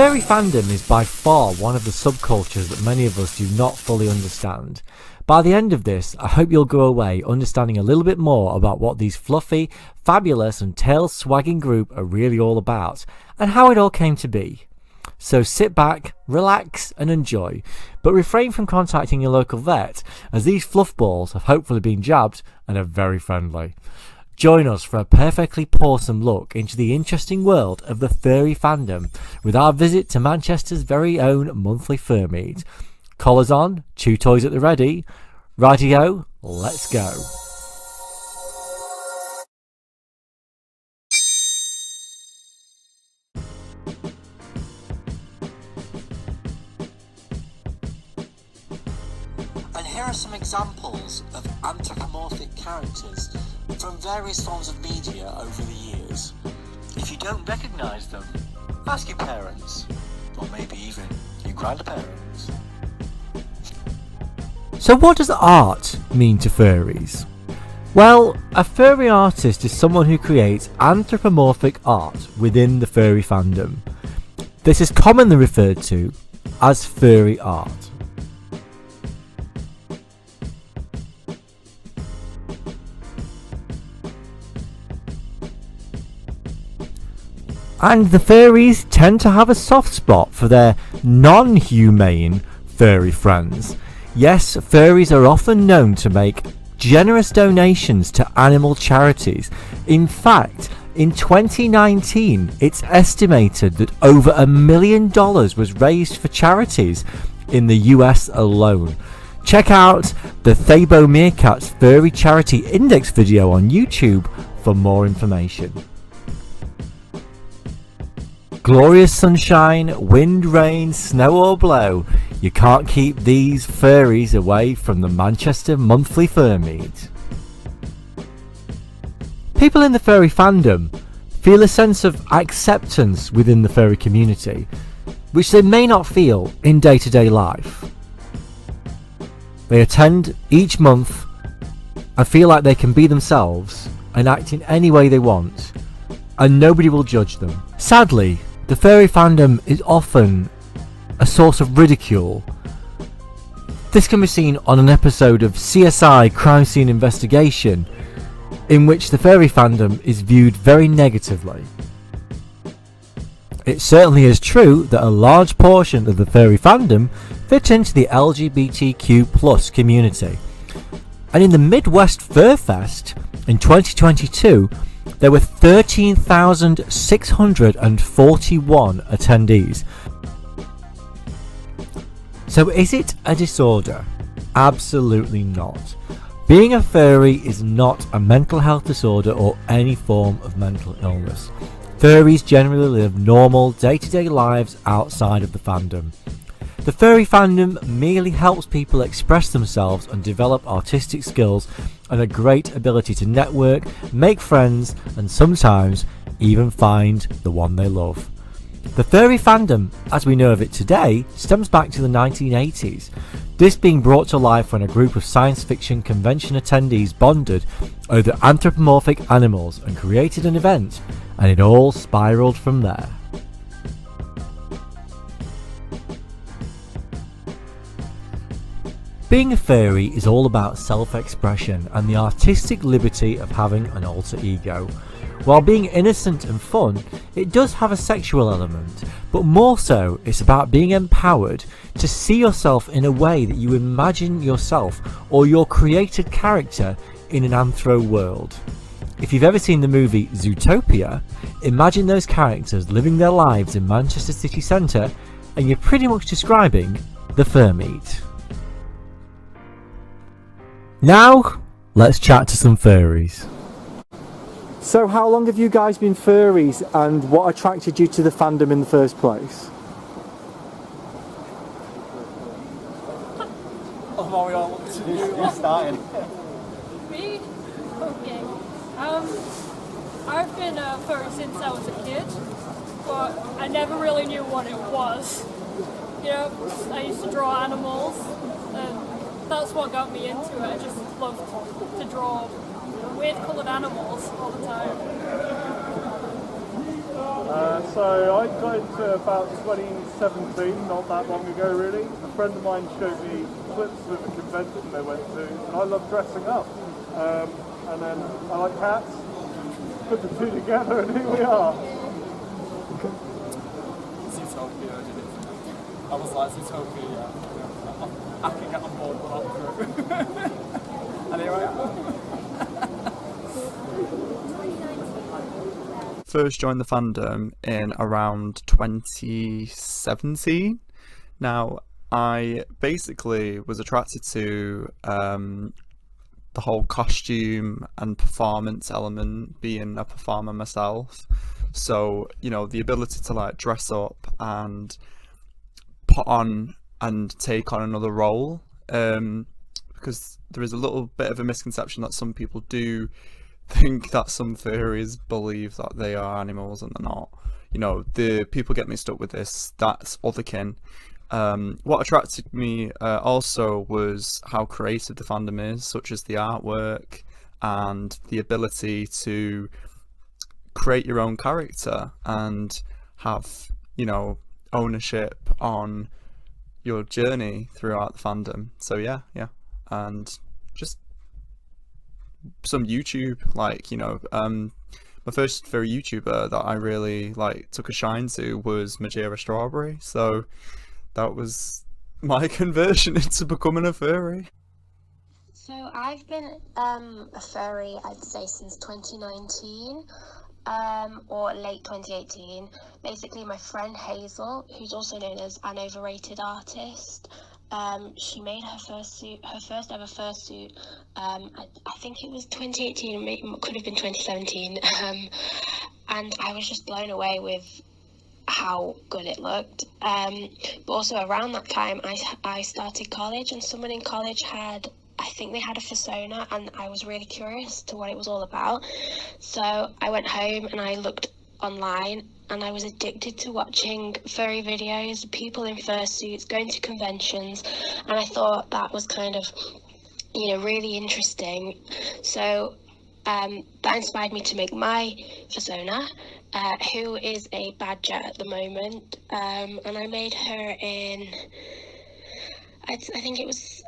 furry fandom is by far one of the subcultures that many of us do not fully understand. By the end of this, I hope you'll go away understanding a little bit more about what these fluffy, fabulous and tail-swagging group are really all about, and how it all came to be. So sit back, relax and enjoy, but refrain from contacting your local vet, as these fluff balls have hopefully been jabbed and are very friendly. Join us for a perfectly awesome look into the interesting world of the furry fandom with our visit to Manchester's very own monthly Furmeet. Collars on, chew toys at the ready. Rightio, let's go. And here are some examples of anthropomorphic characters from various forms of media over the years. If you don't recognise them, ask your parents, or maybe even your grandparents. So what does art mean to furries? Well, a furry artist is someone who creates anthropomorphic art within the furry fandom. This is commonly referred to as furry art. And the furries tend to have a soft spot for their non-humane furry friends. Yes, furries are often known to make generous donations to animal charities. In fact, in 2019, it's estimated that over $1 million was raised for charities in the US alone. Check out the Thabo Meerkat's Furry Charity Index video on YouTube for more information. Glorious sunshine, wind, rain, snow or blow, you can't keep these furries away from the Manchester monthly Furmeet. People in the furry fandom feel a sense of acceptance within the furry community, which they may not feel in day-to-day life. They attend each month and feel like they can be themselves and act in any way they want, and nobody will judge them. Sadly, the furry fandom is often a source of ridicule. This can be seen on an episode of CSI Crime Scene Investigation, in which the furry fandom is viewed very negatively. It certainly is true that a large portion of the furry fandom fit into the LGBTQ+ community. And in the Midwest Fur Fest in 2022, there were 13,641 attendees. So is it a disorder? Absolutely not. Being a furry is not a mental health disorder or any form of mental illness. Furries generally live normal day-to-day lives outside of the fandom. The furry fandom merely helps people express themselves and develop artistic skills and a great ability to network, make friends, and sometimes even find the one they love. The furry fandom, as we know of it today, stems back to the 1980s, this being brought to life when a group of science fiction convention attendees bonded over anthropomorphic animals and created an event, and it all spiraled from there. Being a furry is all about self-expression and the artistic liberty of having an alter ego. While being innocent and fun, it does have a sexual element, but more so it's about being empowered to see yourself in a way that you imagine yourself or your created character in an anthro world. If you've ever seen the movie Zootopia, imagine those characters living their lives in Manchester city centre and you're pretty much describing the Furmeet. Now, let's chat to some furries. So how long have you guys been furries and what attracted you to the fandom in the first place? Oh Mario, who's starting? Me? Okay. I've been a furry since I was a kid, but I never really knew what it was. You know, I used to draw animals and that's what got me into it. I just loved to draw weird coloured animals all the time. So I got into about 2017, not that long ago really. A friend of mine showed me clips of a convention they went to, and I love dressing up. And then I like cats. Put the two together, and here we are. Zootopia, I did it. I was like, Zootopia, yeah. I can get on board with that crew. And here I am. First joined the fandom in around 2017. Now, I basically was attracted to the whole costume and performance element, being a performer myself. So, you know, the ability to like dress up and put on and take on another role, because there is a little bit of a misconception that some people do think that some furries believe that they are animals and they're not. You know, the people get mixed up with this, that's otherkin. What attracted me also was how creative the fandom is, such as the artwork and the ability to create your own character and have, you know, ownership on your journey throughout the fandom. So yeah, and just some YouTube, like, you know, my first furry YouTuber that I really like took a shine to was Majera Strawberry, so that was my conversion into becoming a furry. So I've been a furry, I'd say, since 2019 or late 2018. Basically, my friend Hazel, who's also known as an overrated artist, she made her first ever fursuit. I think it was 2018, it could have been 2017, and I was just blown away with how good it looked. But also around that time, I started college, and someone in college I think they had a persona, and I was really curious to what it was all about. So I went home and I looked online, and I was addicted to watching furry videos, people in fursuits, going to conventions, and I thought that was kind of, you know, really interesting. So that inspired me to make my persona, who is a badger at the moment, and I made her in, I think it was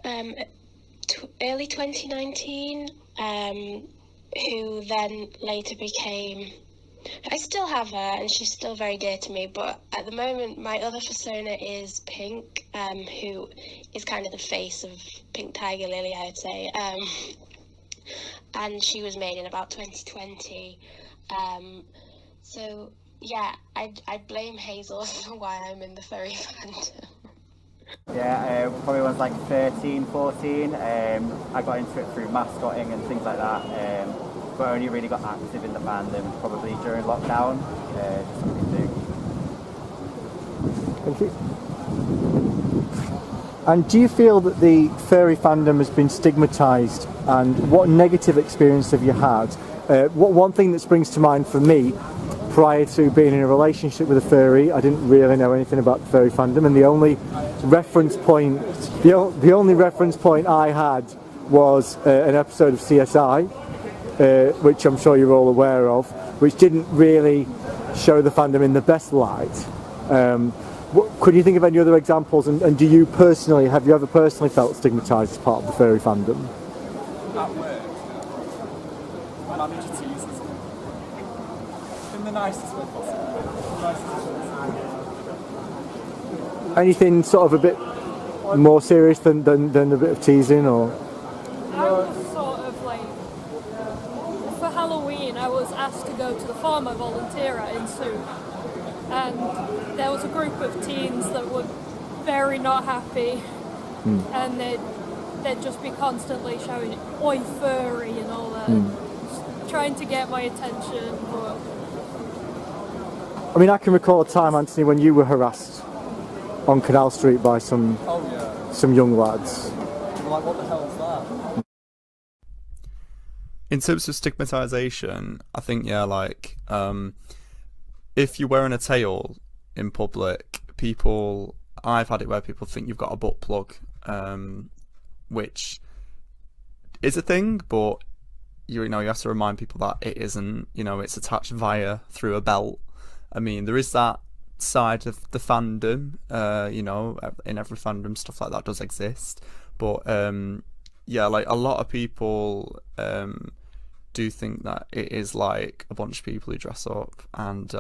early 2019, who then later became, I still have her and she's still very dear to me, but at the moment my other persona is Pink, who is kind of the face of Pink Tiger Lily, I would say, and she was made in about 2020. So yeah, I'd blame Hazel for why I'm in the furry fandom. Yeah, probably when I was like 13, 14, I got into it through mascotting and things like that, but I only really got active in the fandom probably during lockdown, just something new. Thank you. And do you feel that the furry fandom has been stigmatised, and what negative experience have you had? One thing that springs to mind for me, prior to being in a relationship with a furry, I didn't really know anything about the furry fandom, and the only reference point I had was an episode of CSI, which I'm sure you're all aware of, which didn't really show the fandom in the best light. Could you think of any other examples, and have you ever personally felt stigmatised as part of the furry fandom? At work, manager teases me. In the nicest way possible. Anything sort of a bit more serious than a bit of teasing, or? I was sort of like, for Halloween I was asked to go to the farm I volunteer at in Sue, and there was a group of teens that were very not happy, and they'd just be constantly shouting "Oi furry" and all that, trying to get my attention. But I mean, I can recall a time, Anthony, when you were harassed on Canal Street by some young lads. Like, what the hell is that? In terms of stigmatization, I think, yeah, like, if you're wearing a tail in public, I've had it where people think you've got a butt plug, which is a thing, but you have to remind people that it isn't. You know, it's attached through a belt, I mean, there is that side of the fandom, you know, in every fandom stuff like that does exist, but yeah, like a lot of people do think that it is like a bunch of people who dress up and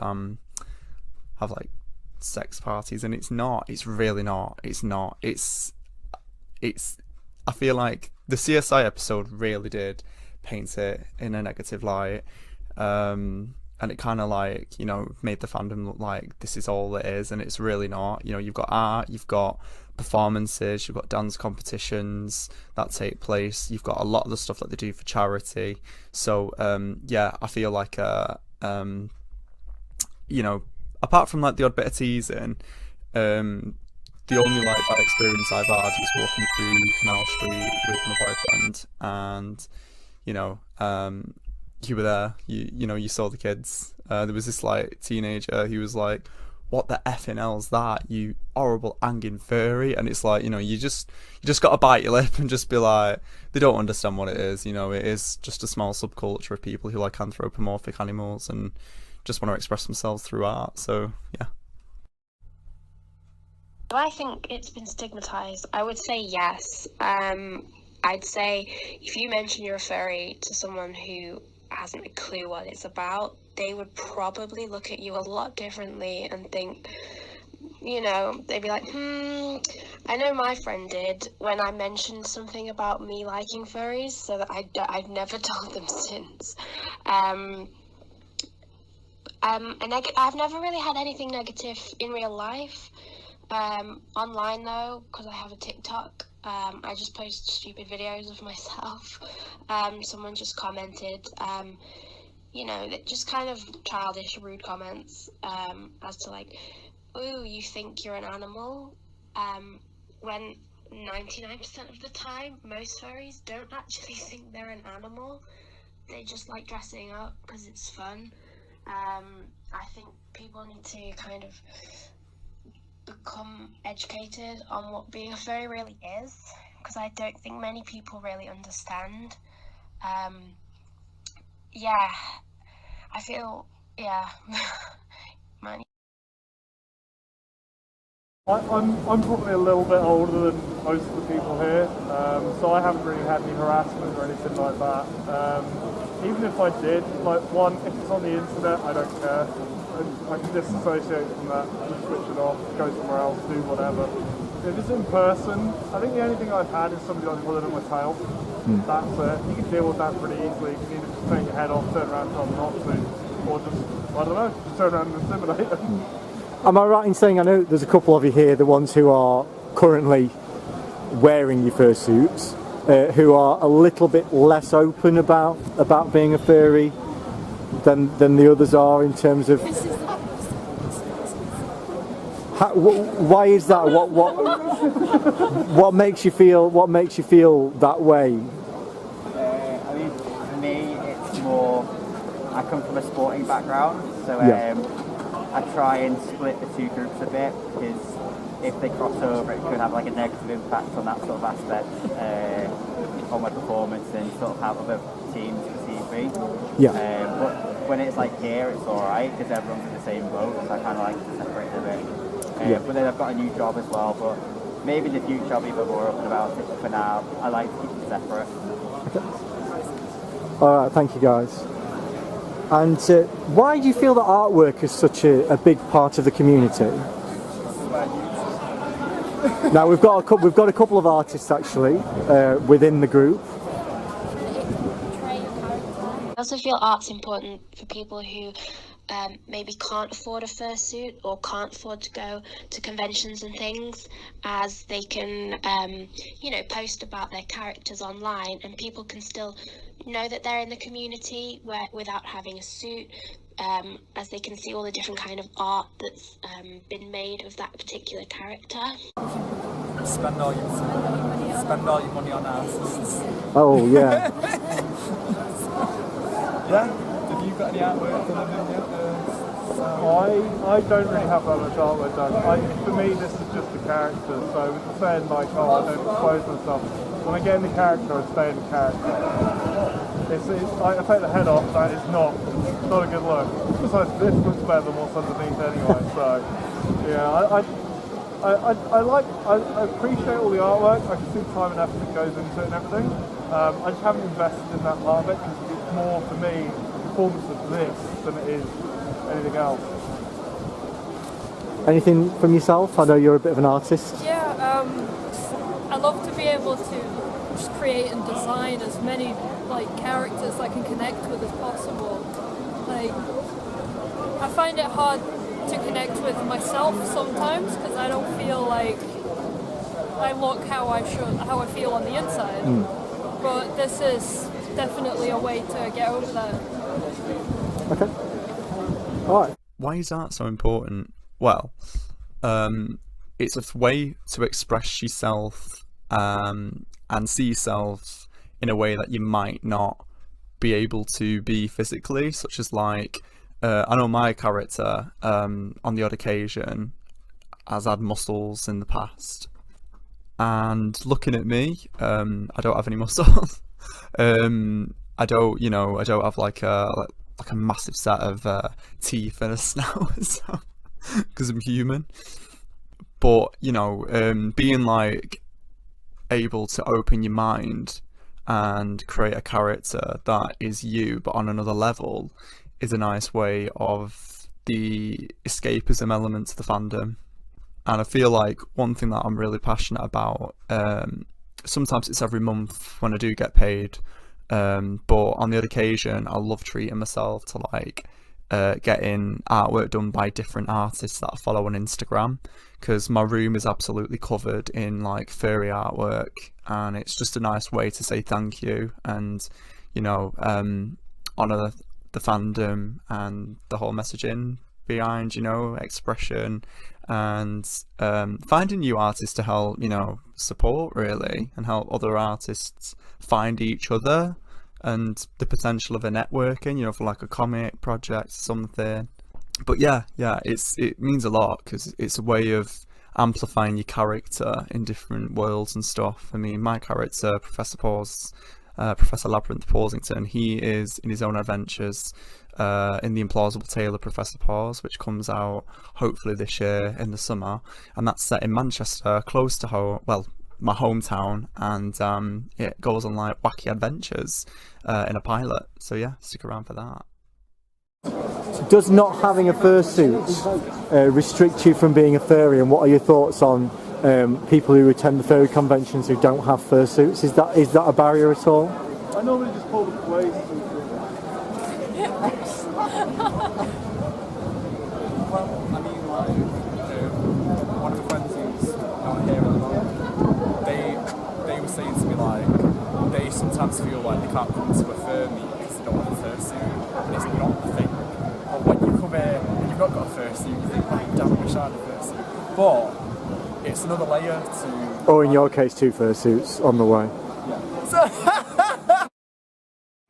have like sex parties, and it's not. It's really not. It's not. It's I feel like the CSI episode really did paint it in a negative light, and it kind of like, you know, made the fandom look like this is all it is, and it's really not. You know, you've got art, you've got performances, you've got dance competitions that take place, you've got a lot of the stuff that they do for charity. So yeah, I feel like you know, apart from like the odd bit of teasing, the only like bad experience I've had is walking through Canal Street with my boyfriend, and you know, you were there, you know, you saw the kids. There was this like teenager who was like, what the effing hell's that, you horrible hanging furry? And it's like, you know, you just gotta bite your lip and just be like, they don't understand what it is. You know, it is just a small subculture of people who like anthropomorphic animals and just want to express themselves through art. So yeah. Do I think it's been stigmatized? I would say yes. I'd say if you mention you're a furry to someone who hasn't a clue what it's about, they would probably look at you a lot differently and think, you know, they'd be like, I know my friend did when I mentioned something about me liking furries, so that I've never told them since. I've never really had anything negative in real life. Online though, because I have a TikTok, I just post stupid videos of myself. Someone just commented, you know, that just kind of childish, rude comments, as to like, ooh, you think you're an animal, when 99% of the time, most furries don't actually think they're an animal. They just like dressing up because it's fun. I think people need to kind of become educated on what being a furry really is, because I don't think many people really understand. Yeah, I feel, yeah. I'm probably a little bit older than most of the people here, so I haven't really had any harassment or anything like that. Even if I did, like, one, if it's on the internet, I don't care. I can disassociate from that, just switch it off, go somewhere else, do whatever. If it's in person, I think the only thing I've had is somebody like pulling at my tail. That's it. You can deal with that pretty easily. You can either just take your head off, turn around and tell them not to, or just, I don't know, just turn around and intimidate them. Am I right in saying, I know there's a couple of you here, the ones who are currently wearing your fursuits, who are a little bit less open about being a furry than the others are in terms of... why is that? What makes you feel that way? I mean, for me, it's more, I come from a sporting background, so I try and split the two groups a bit, because if they cross over, it could have like a negative impact on that sort of aspect, on my performance, and sort of how other teams perceive me. But when it's like here, it's alright, because everyone's in the same boat, so I kind of like to separate it a bit. But then I've got a new job as well, but maybe in the future I'll be a bit more open about it. For now, I like to keep it separate. Alright, thank you guys. And why do you feel that artwork is such a big part of the community? Now we've got a couple of artists actually within the group. I also feel art's important for people who maybe can't afford a fursuit or can't afford to go to conventions and things, as they can, you know, post about their characters online, and people can still know that they're in the community without having a suit, as they can see all the different kind of art that's been made of that particular character. Spend all your money on asses. Oh yeah. Yeah. Have you got any artwork for them yet? I don't really have that much artwork done. For me, this is just a character, so with saying like, oh, I don't expose myself, when I get in the character, I stay in the character. I take the head off, that is not a good look. besides this looks better than what's underneath anyway. So yeah, I appreciate all the artwork. I can see time and effort that goes into it and everything. I just haven't invested in that part of it because it's more for me performance of this than it is anything else. Anything from yourself? I know you're a bit of an artist. Yeah, I love to be able to just create and design as many like characters I can connect with as possible. Like, I find it hard to connect with myself sometimes because I don't feel like I look how I feel on the inside. But this is definitely a way to get over that. Okay. All right. Why is art so important? Well, it's a way to express yourself and see yourself in a way that you might not be able to be physically, such as like, I know my character on the odd occasion has had muscles in the past, and looking at me, I don't have any muscles. I don't have like a massive set of teeth and a snout because I'm human. But being like able to open your mind and create a character that is you but on another level is a nice way of the escapism element to the fandom. And I feel like one thing that I'm really passionate about, sometimes it's every month when I do get paid, but on the other occasion I love treating myself to like getting artwork done by different artists that I follow on Instagram, because my room is absolutely covered in like furry artwork, and it's just a nice way to say thank you and honour the fandom and the whole messaging behind expression, and finding new artists to help support really, and help other artists find each other, and the potential of a networking for like a comic project or something. But yeah, it means a lot because it's a way of amplifying your character in different worlds and stuff. I mean, my character, Professor Labyrinth Pausington, he is in his own adventures in the implausible tale of Professor Paws, which comes out hopefully this year in the summer, and that's set in Manchester, close to home, well, my hometown, and it goes on like wacky adventures in a pilot. So yeah, stick around for that. So does not having a fursuit restrict you from being a furry, and what are your thoughts on people who attend the furry conventions who don't have fursuits? Is that a barrier at all? I normally just pull the police. Well, I mean, like, one of the friends who's not here at the moment, they were saying to me, like, they sometimes feel like they can't come to a furmeet because they don't have a fursuit, and it's not the thing. But when you come here and you've not got a fursuit, you think, like, damn, I wish I had a fursuit. But it's another layer to... Or in your case, 2 fursuits on the way. Yeah. So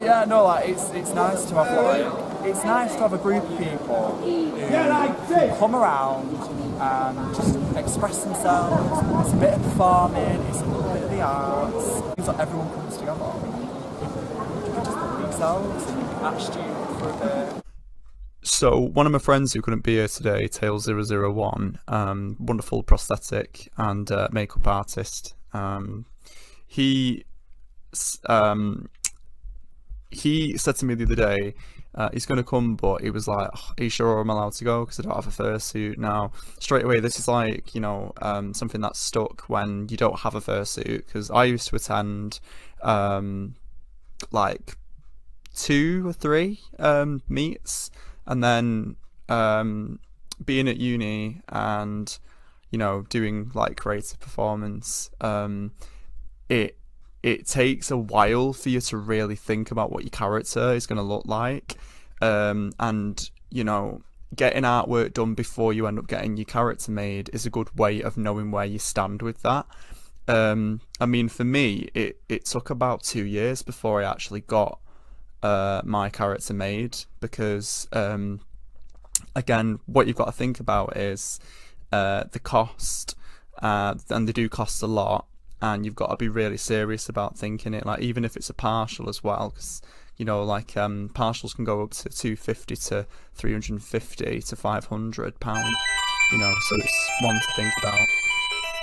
yeah, no, like it's nice to have a group of people who come around and just express themselves. It's a bit of performing, it's a little bit of the arts. It seems like everyone comes together. You can just be themselves and you can ask you for a bit. So one of my friends who couldn't be here today, Tails001, wonderful prosthetic and makeup artist, he said to me the other day, he's going to come, but he was like, oh, are you sure I'm allowed to go because I don't have a fursuit? Now, straight away, this is like, something that's stuck when you don't have a fursuit, because I used to attend like 2 or 3 meets, and then being at uni and doing like creative performance, it takes a while for you to really think about what your character is going to look like, and getting artwork done before you end up getting your character made is a good way of knowing where you stand with that. I mean, for me, it took about 2 years before I actually got my character made, because again, what you've got to think about is the cost, and they do cost a lot, and you've got to be really serious about thinking it, like even if it's a partial as well, because you know, like partials can go up to 250 to 350 to 500 pound, you know, so it's one to think about.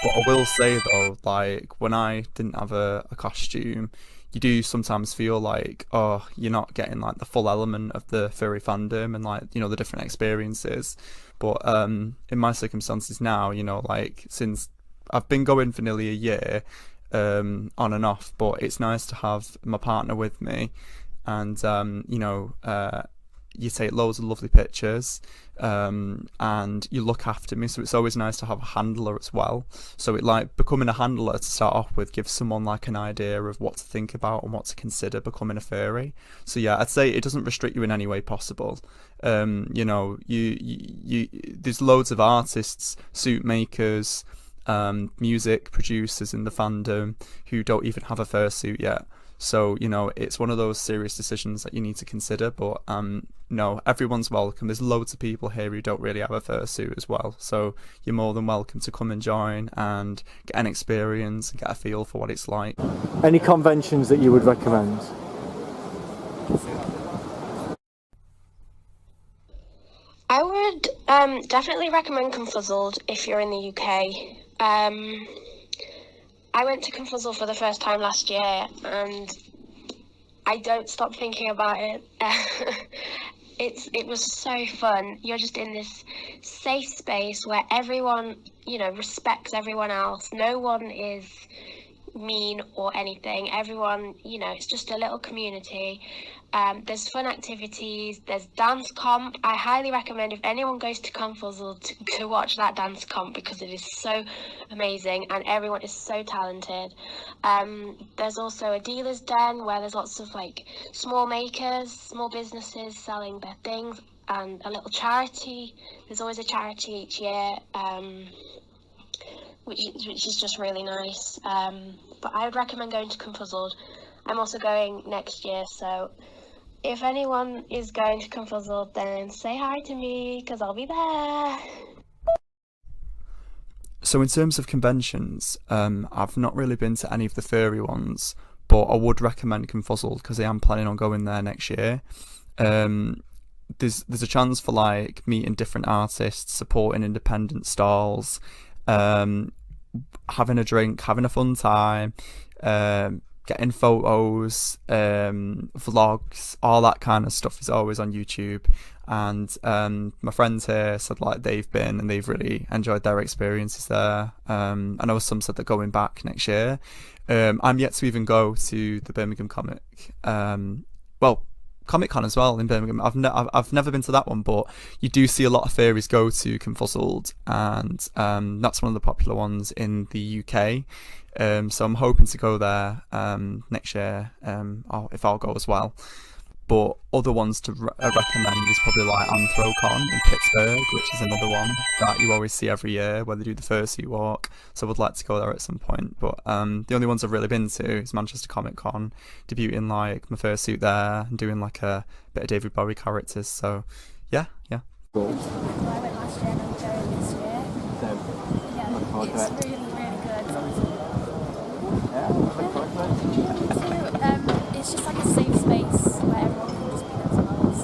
But I will say though, like when I didn't have a costume, you do sometimes feel like, oh, you're not getting like the full element of the furry fandom and like, you know, the different experiences. But in my circumstances now, you know, like since I've been going for nearly a year, on and off, but it's nice to have my partner with me, and you know, you take loads of lovely pictures, and you look after me, so it's always nice to have a handler as well. So it like becoming a handler to start off with gives someone like an idea of what to think about and what to consider becoming a furry. So yeah, I'd say it doesn't restrict you in any way possible. You know, you there's loads of artists, suit makers, music producers in the fandom who don't even have a fursuit yet. So, you know, it's one of those serious decisions that you need to consider. But no, everyone's welcome. There's loads of people here who don't really have a fursuit as well. So you're more than welcome to come and join and get an experience and get a feel for what it's like. Any conventions that you would recommend? I would definitely recommend Confuzzled if you're in the UK. I went to Confuzzled for the first time last year and I don't stop thinking about it. It was so fun. You're just in this safe space where everyone, you know, respects everyone else. No one is mean or anything. Everyone, you know, it's just a little community. There's fun activities, there's dance comp. I highly recommend if anyone goes to Confuzzled to watch that dance comp because it is so amazing and everyone is so talented. There's also a dealer's den where there's lots of like small makers, small businesses selling their things, and a little charity. There's always a charity each year, which is just really nice. But I would recommend going to Confuzzled. I'm also going next year, so if anyone is going to Confuzzled, then say hi to me because I'll be there. So in terms of conventions, I've not really been to any of the furry ones, but I would recommend Confuzzled because I am planning on going there next year. There's a chance for like meeting different artists, supporting independent stalls, having a drink, having a fun time, getting photos, vlogs, all that kind of stuff is always on YouTube. And my friends here said like they've been and they've really enjoyed their experiences there. I know some said they're going back next year. I'm yet to even go to the Birmingham Comic Con as well in Birmingham. I've never been to that one, but you do see a lot of furries go to Confuzzled, and that's one of the popular ones in the UK. So I'm hoping to go there next year, if I'll go as well. But other ones to recommend is probably like Anthrocon in Pittsburgh, which is another one that you always see every year where they do the fursuit walk. So I would like to go there at some point. But the only ones I've really been to is Manchester Comic Con, debuting like my fursuit there and doing like a bit of David Bowie characters. So yeah. I went last year and I'm going this year. Yeah, it's really, really good. It's just like a safe space where everyone can just be themselves.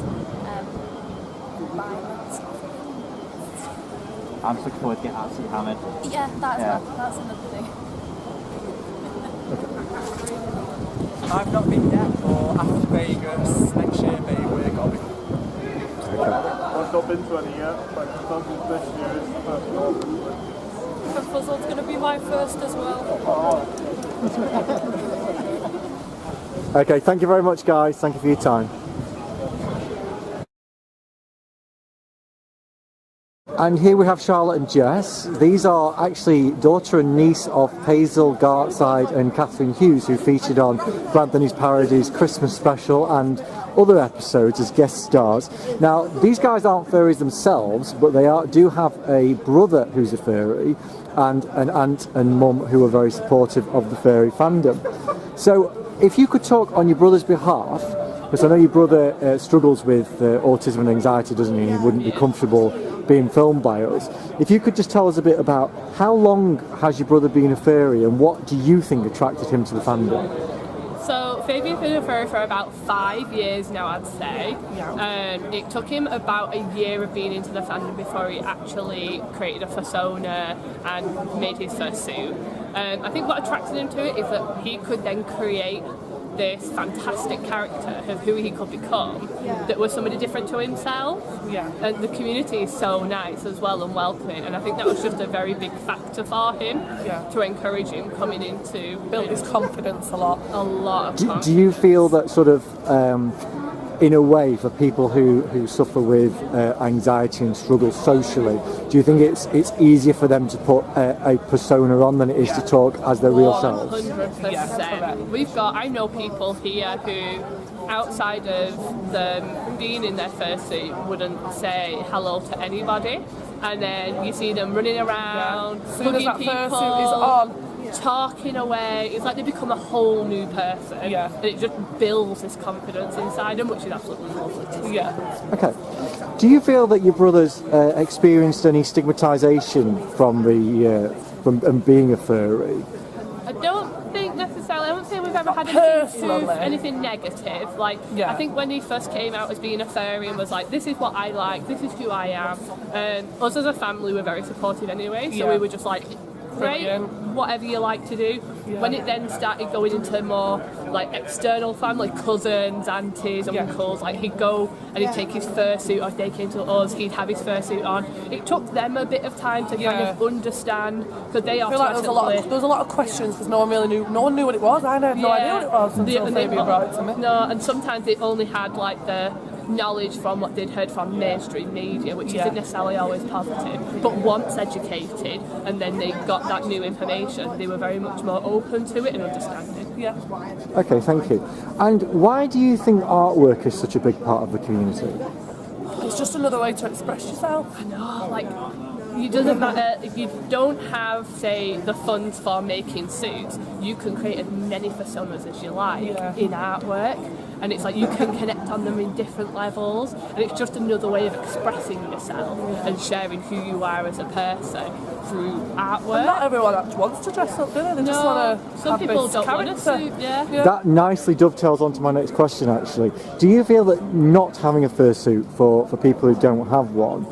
I'm just looking forward to getting absolutely hammered. Yeah, that's another thing. I've not been yet, but after Vegas, next year maybe we're going. I've not been to any yet, but Confuzzled this year is the first one. Confuzzled's going to be my first as well. Okay, thank you very much, guys. Thank you for your time. And here we have Charlotte and Jess. These are actually daughter and niece of Hazel Gartside and Catherine Hughes, who featured on Anthony's Parody's Christmas special and other episodes as guest stars. Now, these guys aren't furries themselves, but they do have a brother who's a furry and an aunt and mum who are very supportive of the furry fandom. So, if you could talk on your brother's behalf, because I know your brother struggles with autism and anxiety, doesn't he? And he wouldn't be comfortable being filmed by us. If you could just tell us a bit about how long has your brother been a furry and what do you think attracted him to the fandom? So Fabian's been a furry for about 5 years now, I'd say. It took him about a year of being into the fandom before he actually created a persona and made his first suit. I think what attracted him to it is that he could then create this fantastic character of who he could become that was somebody different to himself. And the community is so nice as well and welcoming, and I think that was just a very big factor for him to encourage him coming into build his confidence a lot of Do you feel that sort of in a way, for people who suffer with anxiety and struggle socially, do you think it's easier for them to put a persona on than it is to talk as their real selves? 100%. I know people here who, outside of them being in their fursuit, wouldn't say hello to anybody, and then you see them running around, as soon as that people, fursuit is on, talking away. It's like they become a whole new person, and it just builds this confidence inside them, which is absolutely lovely. Okay. Do you feel that your brothers experienced any stigmatisation from from being a furry? I don't think necessarily. I wouldn't say we've ever had anything negative. Like, I think when he first came out as being a furry and was like, this is what I like, this is who I am, us as a family were very supportive anyway, so we were just like, great, whatever you like to do. When it then started going into more like external family, cousins, aunties, uncles, like he'd go and he'd take his fursuit, or if they came to us, he'd have his fursuit on. It took them a bit of time to kind of understand, because they I feel like there was a lot of questions because no one knew what it was. I had no idea what it was until Fabian brought it to me. No, and sometimes they only had like the knowledge from what they'd heard from mainstream media, which isn't necessarily always positive, but once educated and then they got that new information, they were very much more open to it and understanding. Okay, thank you. And why do you think artwork is such a big part of the community? It's just another way to express yourself. I know, like, it doesn't matter if you don't have, say, the funds for making suits, you can create as many personas as you like in artwork. And it's like you can connect on them in different levels, and it's just another way of expressing yourself and sharing who you are as a person through artwork. And not everyone actually wants to dress up, do they? They just want to some people don't want to suit, That nicely dovetails onto my next question, actually. Do you feel that not having a fursuit for people who don't have one,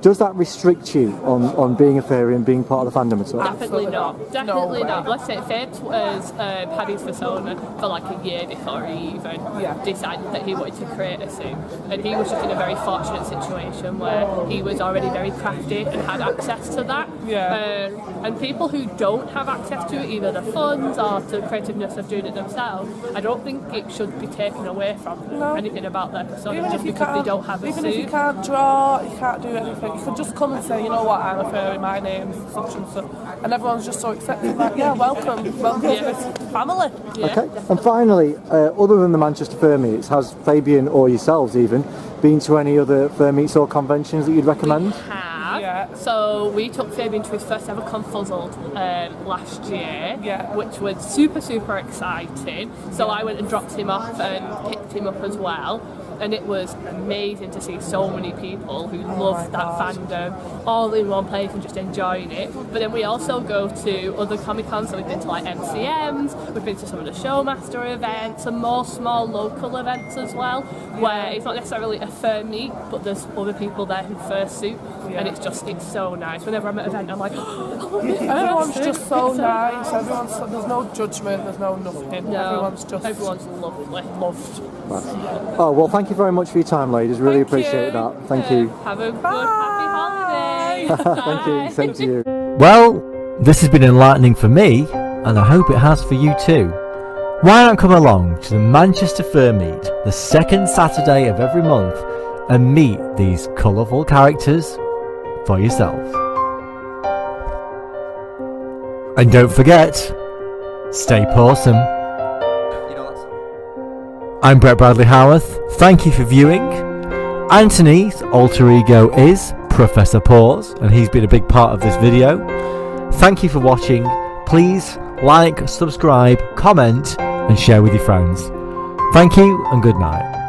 does that restrict you on being a furry and being part of the fandom at all? Definitely not. Definitely not. Let's say Fabes was had his persona for like a year before he even decided that he wanted to create a suit, and he was just in a very fortunate situation where he was already very crafty and had access to that. And people who don't have access to it, either the funds or the creativeness of doing it themselves, I don't think it should be taken away from anything about their persona just because they don't have a suit. Even if you can't draw, you can't do anything, you can just come and say, you know what, I'm a furry, my name's such and such, and everyone's just so accepting, like, welcome to this family. Okay, and finally, other than the Manchester Fur Meets, has Fabian or yourselves even been to any other Fur Meets or conventions that you'd recommend? We have. So we took Fabian to his first ever Confuzzled last year, which was super exciting. So I went and dropped him off and picked him up as well. And it was amazing to see so many people who loved that fandom all in one place and just enjoying it. But then we also go to other Comic Cons, so we've been to like MCMs, we've been to some of the Showmaster events and more small local events as well, where it's not necessarily a fur meet, but there's other people there who fursuit, and it's so nice. Whenever I'm at an event, I'm like, everyone's just so nice, there's no judgment, there's no nothing, everyone's lovely. Loved. Oh, well, thank you very much for your time, ladies. Really appreciate that. Thank you. Have a good, happy holiday. Thank you. Same to you. Well, this has been enlightening for me, and I hope it has for you too. Why not come along to the Manchester Fur Meet, the second Saturday of every month, and meet these colourful characters for yourself. And don't forget, stay pawsome. I'm Brett Bradley Howarth. Thank you for viewing. Anthony's alter ego is Professor Paws, and he's been a big part of this video. Thank you for watching. Please like, subscribe, comment, and share with your friends. Thank you and good night.